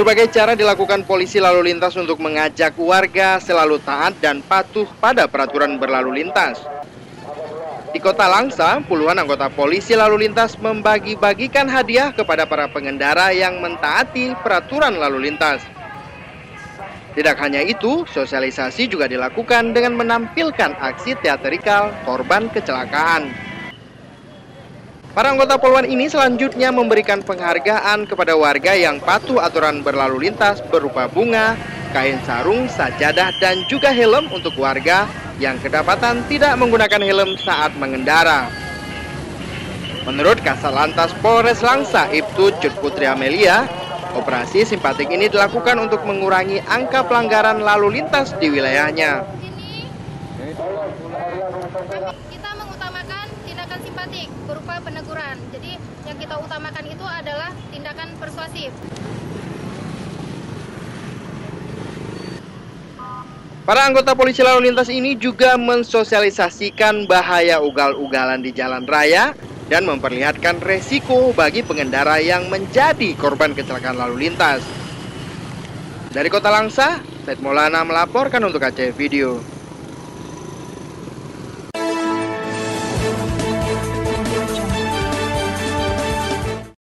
Berbagai cara dilakukan polisi lalu lintas untuk mengajak warga selalu taat dan patuh pada peraturan berlalu lintas. Di Kota Langsa, puluhan anggota polisi lalu lintas membagi-bagikan hadiah kepada para pengendara yang mentaati peraturan lalu lintas. Tidak hanya itu, sosialisasi juga dilakukan dengan menampilkan aksi teatrikal korban kecelakaan. Para anggota Polwan ini selanjutnya memberikan penghargaan kepada warga yang patuh aturan berlalu lintas berupa bunga, kain sarung, sajadah, dan juga helm untuk warga yang kedapatan tidak menggunakan helm saat mengendara. Menurut Kasat Lantas Polres Langsa, Ibtu Cut Putri Amelia, operasi simpatik ini dilakukan untuk mengurangi angka pelanggaran lalu lintas di wilayahnya. Kita mengutamakan tindakan simpatik berupa peneguran. Jadi yang kita utamakan itu adalah tindakan persuasif. Para anggota polisi lalu lintas ini juga mensosialisasikan bahaya ugal-ugalan di jalan raya dan memperlihatkan resiko bagi pengendara yang menjadi korban kecelakaan lalu lintas. Dari Kota Langsa, Said Maulana melaporkan untuk Aceh Video.